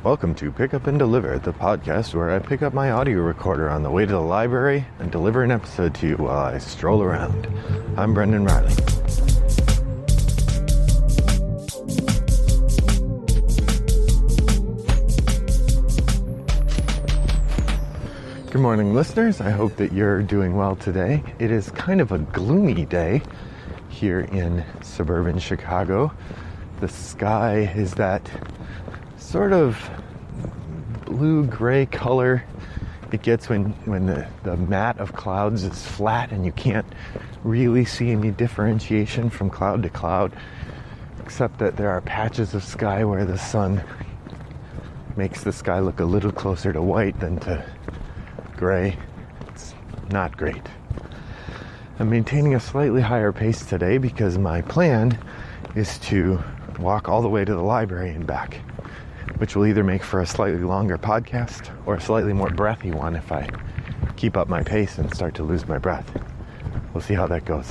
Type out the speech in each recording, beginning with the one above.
Welcome to Pick Up and Deliver, the podcast where I pick up my audio recorder on the way to the library and deliver an episode to you while I stroll around. I'm Brendan Riley. Good morning, listeners. I hope that you're doing well today. It is kind of a gloomy day here in suburban Chicago. The sky is that sort of blue-gray color it gets when the mat of clouds is flat and you can't really see any differentiation from cloud to cloud, except that there are patches of sky where the sun makes the sky look a little closer to white than to gray. It's not great. I'm maintaining a slightly higher pace today because my plan is to walk all the way to the library and back, which will either make for a slightly longer podcast or a slightly more breathy one if I keep up my pace and start to lose my breath. We'll see how that goes.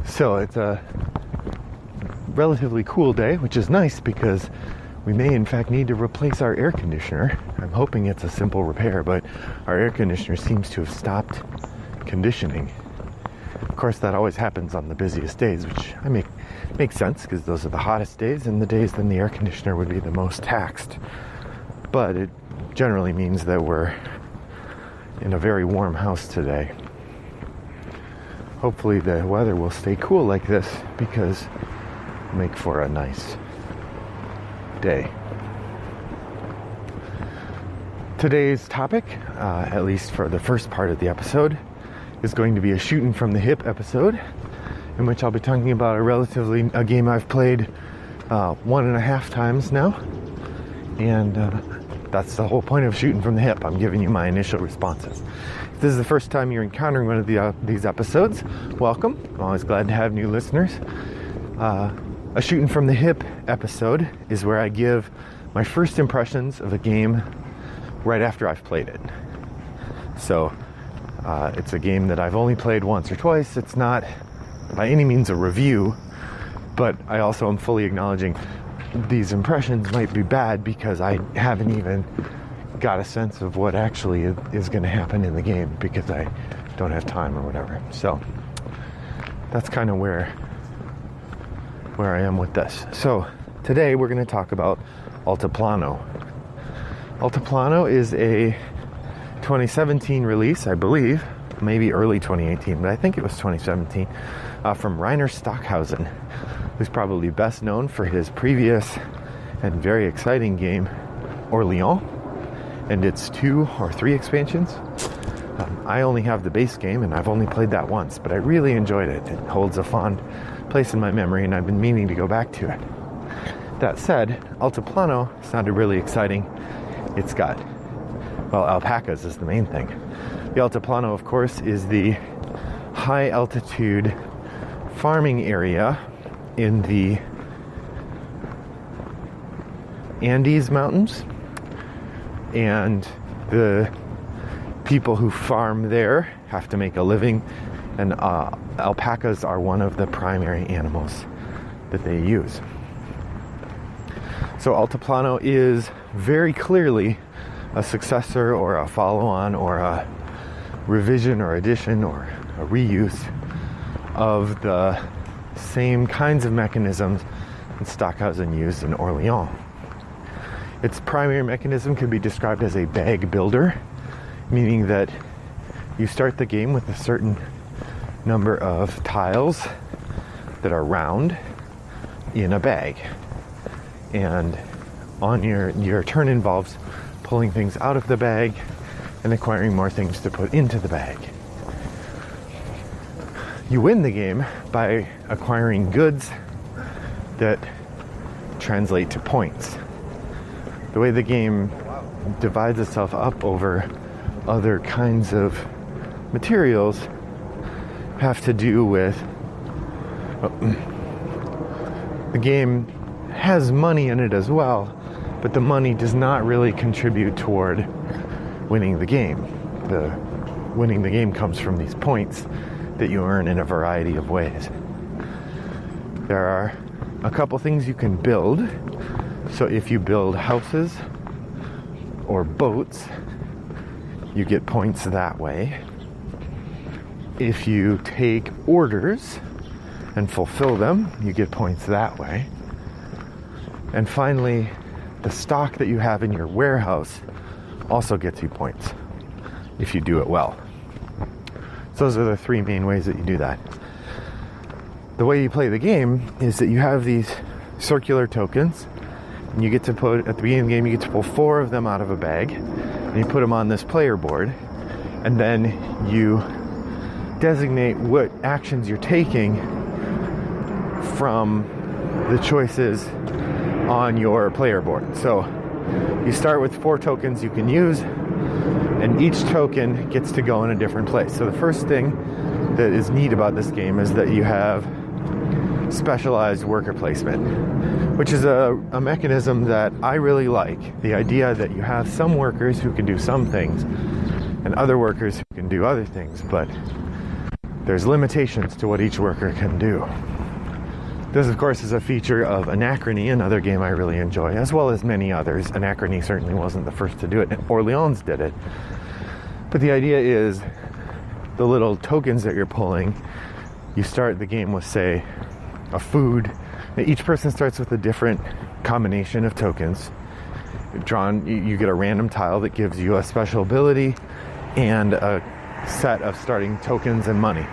So it's a relatively cool day, which is nice because we may in fact need to replace our air conditioner. I'm hoping it's a simple repair, but our air conditioner seems to have stopped conditioning. Of course, that always happens on the busiest days, which makes sense because those are the hottest days and the days when the air conditioner would be the most taxed. But it generally means that we're in a very warm house today. Hopefully the weather will stay cool like this because it'll make for a nice day. Today's topic, at least for the first part of the episode, is going to be a Shootin' from the hip episode, in which I'll be talking about a game I've played 1.5 times now, and that's the whole point of Shootin' from the hip. I'm giving you my initial responses. If this is the first time you're encountering one of these episodes, welcome. I'm always glad to have new listeners. A Shootin' from the hip episode is where I give my first impressions of a game right after I've played it. So it's a game that I've only played once or twice. It's not by any means a review, but I also am fully acknowledging these impressions might be bad because I haven't even got a sense of what actually is going to happen in the game because I don't have time or whatever. So that's kind of where I am with this. So today we're going to talk about Altiplano. Altiplano is a 2017 release, I believe, maybe early 2018, but I think it was 2017, from Reiner Stockhausen, who's probably best known for his previous and very exciting game, Orléans, and its 2 or 3 expansions. I only have the base game, and I've only played that once, but I really enjoyed it. It holds a fond place in my memory, and I've been meaning to go back to it. That said, Altiplano sounded really exciting. It's got, alpacas is the main thing. The Altiplano, of course, is the high altitude farming area in the Andes Mountains, and the people who farm there have to make a living, and alpacas are one of the primary animals that they use. So Altiplano is very clearly a successor or a follow-on or a revision or addition or a reuse of the same kinds of mechanisms that Stockhausen used in Orléans. Its primary mechanism could be described as a bag builder, meaning that you start the game with a certain number of tiles that are round in a bag, and on your turn involves pulling things out of the bag and acquiring more things to put into the bag. You win the game by acquiring goods that translate to points. The way the game divides itself up over other kinds of materials have to do with the game has money in it as well, but the money does not really contribute toward winning the game. The winning the game comes from these points that you earn in a variety of ways. There are a couple things you can build So if you build houses or boats, you get points that way. If you take orders and fulfill them, you get points that way. And finally, the stock that you have in your warehouse also gets you points if you do it well. So those are the three main ways that you do that. The way you play the game is that you have these circular tokens, and you get to put, at the beginning of the game, you get to pull 4 of them out of a bag, and you put them on this player board, and then you designate what actions you're taking from the choices on your player board. So you start with 4 tokens you can use, and each token gets to go in a different place. So the first thing that is neat about this game is that you have specialized worker placement, which is a mechanism that I really like. The idea that you have some workers who can do some things and other workers who can do other things, but there's limitations to what each worker can do. This, of course, is a feature of Anachrony, another game I really enjoy, as well as many others. Anachrony certainly wasn't the first to do it. Orléans did it. But the idea is the little tokens that you're pulling, you start the game with, say, a food. Each person starts with a different combination of tokens. You get a random tile that gives you a special ability and a set of starting tokens and money.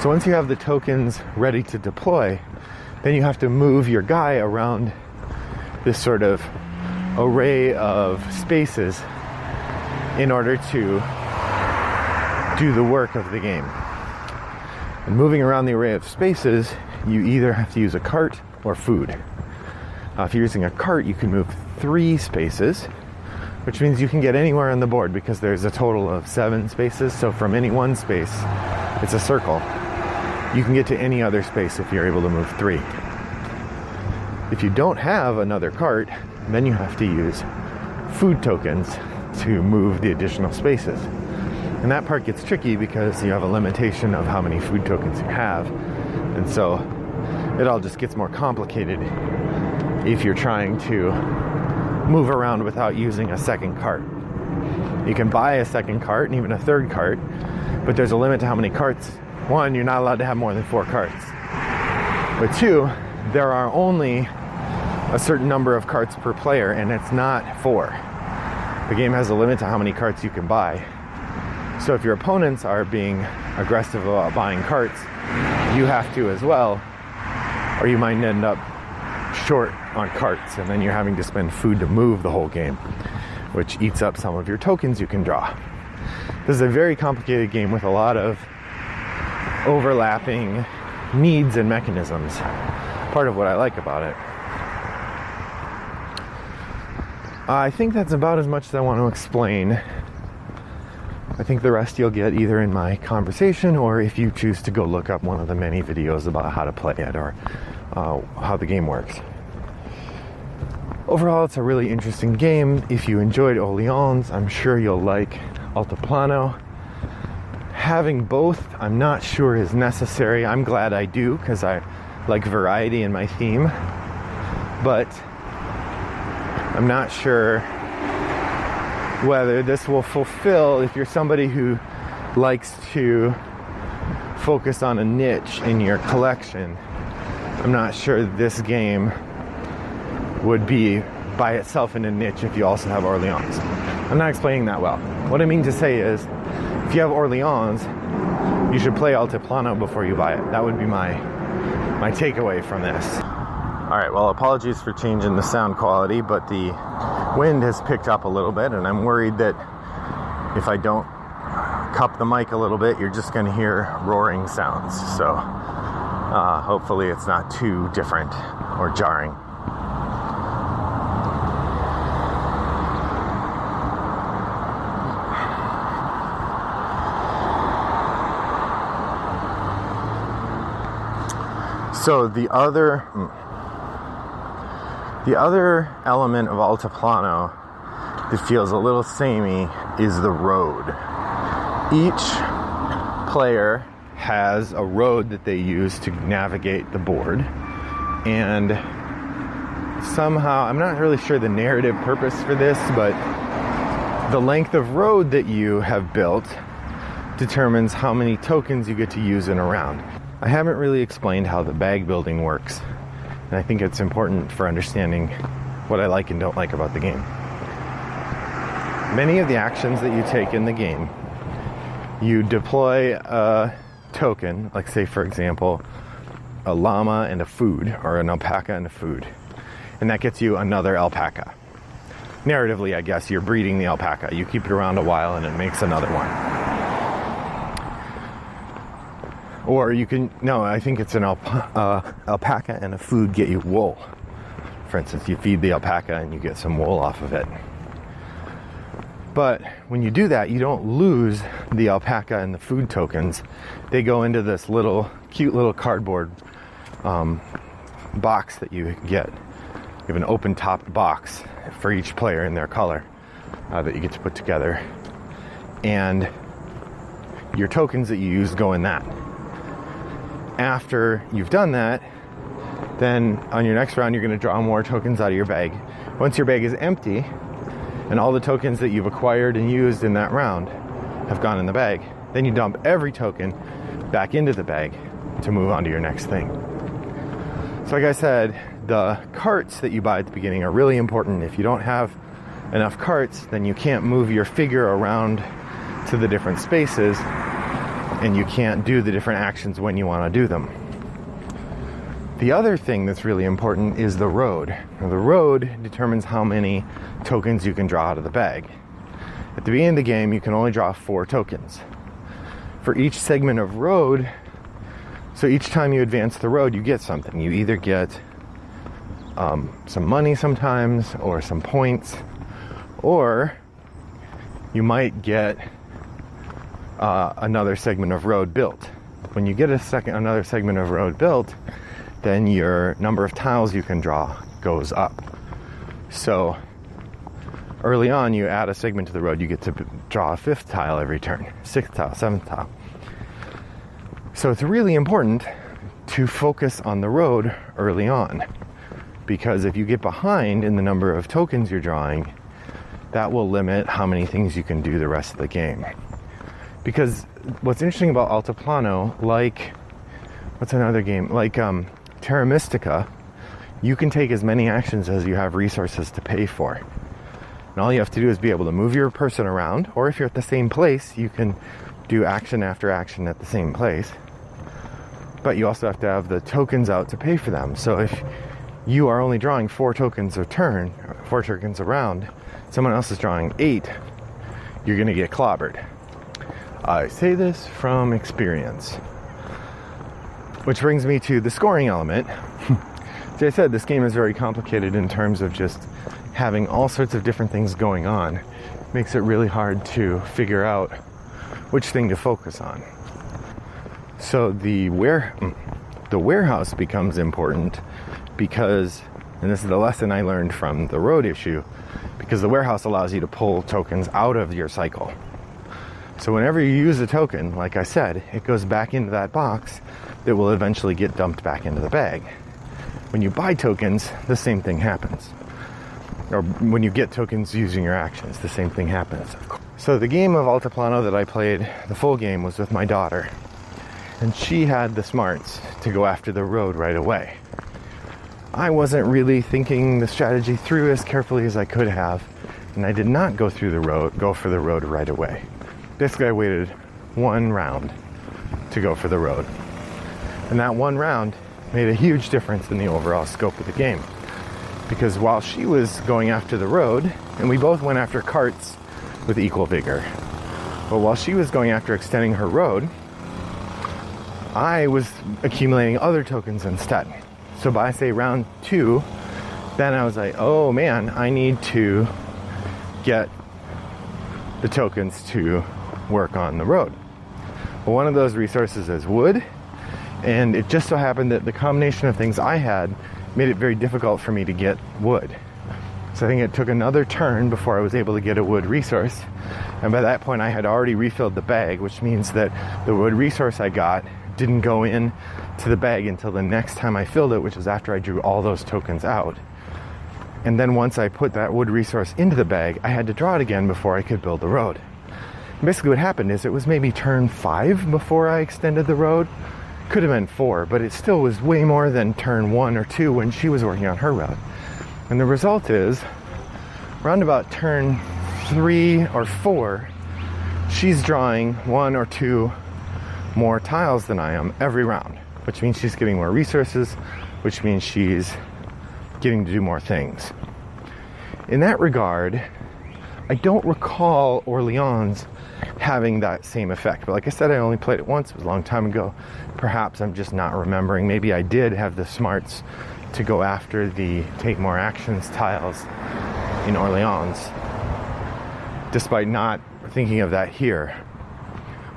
So once you have the tokens ready to deploy, then you have to move your guy around this sort of array of spaces in order to do the work of the game. And moving around the array of spaces, you either have to use a cart or food. If you're using a cart, you can move 3 spaces, which means you can get anywhere on the board because there's a total of 7 spaces. So from any one space, it's a circle. You can get to any other space if you're able to move 3. If you don't have another cart, then you have to use food tokens to move the additional spaces. And that part gets tricky because you have a limitation of how many food tokens you have. And so it all just gets more complicated if you're trying to move around without using a second cart. You can buy a second cart and even a third cart, but there's a limit to how many carts. 1, you're not allowed to have more than 4 carts. But 2, there are only a certain number of carts per player, and it's not 4. The game has a limit to how many carts you can buy. So if your opponents are being aggressive about buying carts, you have to as well, or you might end up short on carts, and then you're having to spend food to move the whole game, which eats up some of your tokens you can draw. This is a very complicated game with a lot of overlapping needs and mechanisms. Part of what I like about it. I think that's about as much as I want to explain. I think the rest you'll get either in my conversation or if you choose to go look up one of the many videos about how to play it or how the game works. Overall, it's a really interesting game. If you enjoyed Orléans, I'm sure you'll like Altiplano. Having both, I'm not sure is necessary. I'm glad I do because I like variety in my theme. But I'm not sure whether this will fulfill, if you're somebody who likes to focus on a niche in your collection, I'm not sure this game would be by itself in a niche if you also have Orléans. I'm not explaining that well. What I mean to say is, if you have Orléans, you should play Altiplano before you buy it. That would be my takeaway from this. Alright, well, apologies for changing the sound quality, but the wind has picked up a little bit, and I'm worried that if I don't cup the mic a little bit, you're just going to hear roaring sounds. So hopefully it's not too different or jarring. So the other element of Altiplano that feels a little samey is the road. Each player has a road that they use to navigate the board, and somehow, I'm not really sure the narrative purpose for this, but the length of road that you have built determines how many tokens you get to use in a round. I haven't really explained how the bag building works, and I think it's important for understanding what I like and don't like about the game. Many of the actions that you take in the game, you deploy a token, like say for example, a llama and a food, or an alpaca and a food, and that gets you another alpaca. Narratively, I guess, you're breeding the alpaca. You keep it around a while and it makes another one. Or you can, no, I think it's an alpaca and a food get you wool. For instance, you feed the alpaca and you get some wool off of it. But when you do that, you don't lose the alpaca and the food tokens. They go into this cute little cardboard box that you get. You have an open-topped box for each player in their color that you get to put together. And your tokens that you use go in that. After you've done that, then on your next round, you're going to draw more tokens out of your bag. Once your bag is empty, and all the tokens that you've acquired and used in that round have gone in the bag, then you dump every token back into the bag to move on to your next thing. So like I said, the carts that you buy at the beginning are really important. If you don't have enough carts, then you can't move your figure around to the different spaces, and you can't do the different actions when you want to do them. The other thing that's really important is the road. Now, the road determines how many tokens you can draw out of the bag. At the beginning of the game, you can only draw 4 tokens. For each segment of road, so each time you advance the road, you get something. You either get some money sometimes, or some points, or you might get another segment of road built. When you get another segment of road built, then your number of tiles you can draw goes up. So early on, you add a segment to the road, you get to draw a 5th tile every turn, 6th tile, 7th tile. So it's really important to focus on the road early on, because if you get behind in the number of tokens you're drawing, that will limit how many things you can do the rest of the game. Because what's interesting about Altiplano, like, what's another game? Like Terra Mystica, you can take as many actions as you have resources to pay for. And all you have to do is be able to move your person around, or if you're at the same place, you can do action after action at the same place. But you also have to have the tokens out to pay for them. So if you are only drawing 4 tokens a turn, 4 tokens a round, someone else is drawing 8, you're going to get clobbered. I say this from experience. Which brings me to the scoring element. As I said, this game is very complicated in terms of just having all sorts of different things going on. It makes it really hard to figure out which thing to focus on. So the warehouse becomes important because, and this is the lesson I learned from the road issue, because the warehouse allows you to pull tokens out of your cycle. So whenever you use a token, like I said, it goes back into that box that will eventually get dumped back into the bag. When you buy tokens, the same thing happens. Or when you get tokens using your actions, the same thing happens. So the game of Altiplano that I played, the full game, was with my daughter. And she had the smarts to go after the road right away. I wasn't really thinking the strategy through as carefully as I could have, and I did not go for the road right away. Basically, I waited 1 round to go for the road. And that 1 round made a huge difference in the overall scope of the game. Because while she was going after the road, and we both went after carts with equal vigor, but while she was going after extending her road, I was accumulating other tokens instead. So by, say, round 2, then I was like, oh man, I need to get the tokens to work on the road. Well, one of those resources is wood, and it just so happened that the combination of things I had made it very difficult for me to get wood. So I think it took another turn before I was able to get a wood resource, And by that point I had already refilled the bag, which means that the wood resource I got didn't go in to the bag until the next time I filled it, which was after I drew all those tokens out. And then once I put that wood resource into the bag, I had to draw it again before I could build the road. And basically what happened is it was maybe turn 5 before I extended the road. Could have been 4, but it still was way more than turn 1 or 2 when she was working on her road. And the result is, around about turn 3 or 4, she's drawing 1 or 2 more tiles than I am every round, which means she's getting more resources, which means she's getting to do more things. In that regard, I don't recall Orléans having that same effect, but like I said, I only played it once. It was a long time ago. Perhaps I'm just not remembering. Maybe I did have the smarts to go after the take more actions tiles in Orléans, despite not thinking of that here.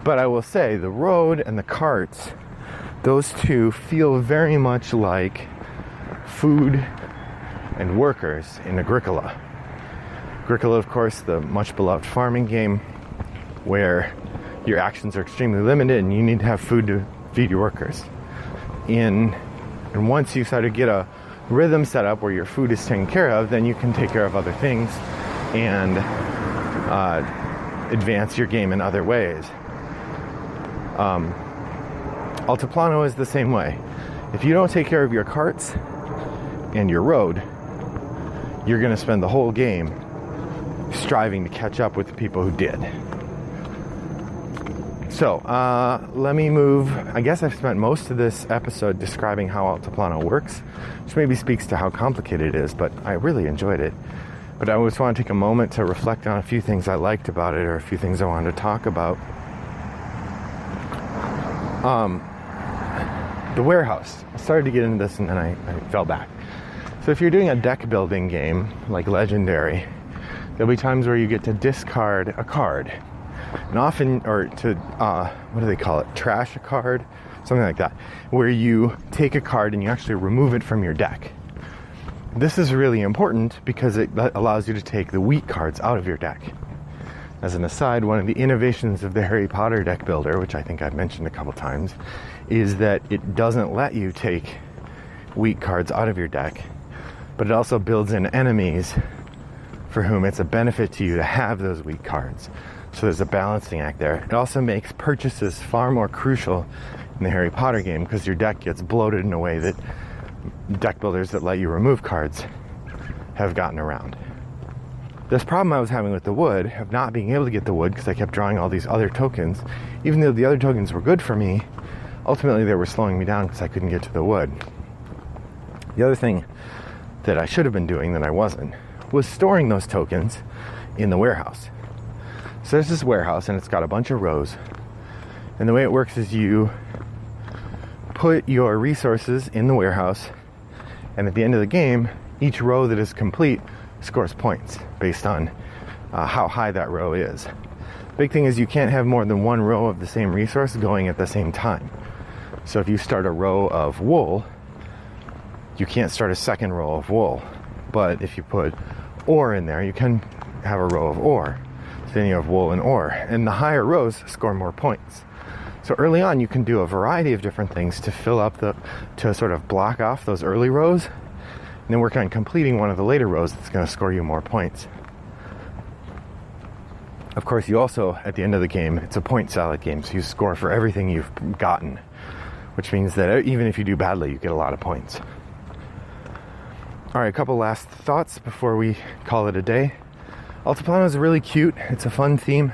But I will say the road and the carts, those two feel very much like food and workers in Agricola. Agricola, of course, the much beloved farming game where your actions are extremely limited and you need to have food to feed your workers. And once you sort of get a rhythm set up where your food is taken care of, then you can take care of other things and advance your game in other ways. Altiplano is the same way. If you don't take care of your carts and your road, you're going to spend the whole game striving to catch up with the people who did. So, let me move. I guess I've spent most of this episode describing how Altiplano works, which maybe speaks to how complicated it is, but I really enjoyed it. But I always want to take a moment to reflect on a few things I liked about it, or a few things I wanted to talk about. The warehouse. I started to get into this and then I fell back. So if you're doing a deck building game like Legendary, there'll be times where you get to discard a card. And often, or to, what do they call it? Trash a card? Something like that. Where you take a card and you actually remove it from your deck. This is really important because it allows you to take the weak cards out of your deck. As an aside, one of the innovations of the Harry Potter deck builder, which I think I've mentioned a couple times, is that it doesn't let you take weak cards out of your deck, but it also builds in enemies for whom it's a benefit to you to have those weak cards. So there's a balancing act there. It also makes purchases far more crucial in the Harry Potter game because your deck gets bloated in a way that deck builders that let you remove cards have gotten around. This problem I was having with the wood, of not being able to get the wood because I kept drawing all these other tokens, even though the other tokens were good for me, ultimately they were slowing me down because I couldn't get to the wood. The other thing that I should have been doing that I wasn't was storing those tokens in the warehouse. So there's this warehouse and it's got a bunch of rows, and the way it works is you put your resources in the warehouse, and at the end of the game, each row that is complete scores points based on how high that row is. Big thing is you can't have more than one row of the same resource going at the same time. So if you start a row of wool, you can't start a second row of wool. But if you put ore in there, you can have a row of ore. So then you have wool and ore. And the higher rows score more points. So early on, you can do a variety of different things to fill up to sort of block off those early rows, and then work on completing one of the later rows that's going to score you more points. Of course, you also, at the end of the game, it's a point salad game, so you score for everything you've gotten, which means that even if you do badly, you get a lot of points. All right, a couple last thoughts before we call it a day. Altiplano is really cute. It's a fun theme.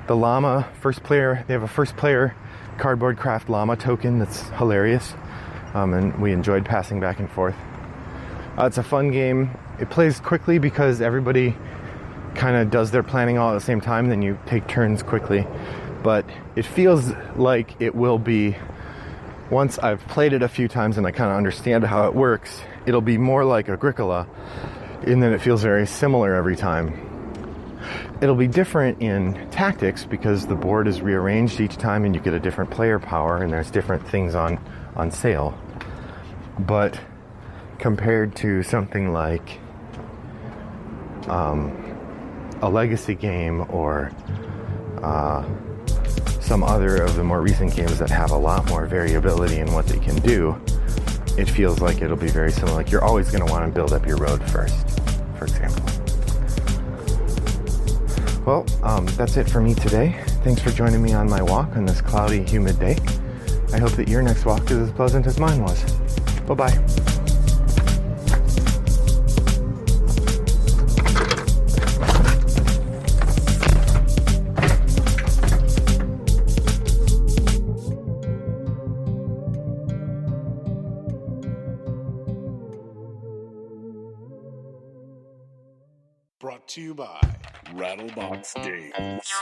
The llama, they have a first player cardboard craft llama token that's hilarious, and we enjoyed passing back and forth. It's a fun game. It plays quickly because everybody kind of does their planning all at the same time, then you take turns quickly. But it feels like it will be, once I've played it a few times and I kind of understand how it works, it'll be more like Agricola in that it feels very similar every time. It'll be different in tactics because the board is rearranged each time and you get a different player power and there's different things on sale. But compared to something like a legacy game or some other of the more recent games that have a lot more variability in what they can do, it feels like it'll be very similar. Like you're always going to want to build up your road first, for example. Well, that's it for me today. Thanks for joining me on my walk on this cloudy, humid day. I hope that your next walk is as pleasant as mine was. Bye-bye. Brought to you by Rattlebox Games.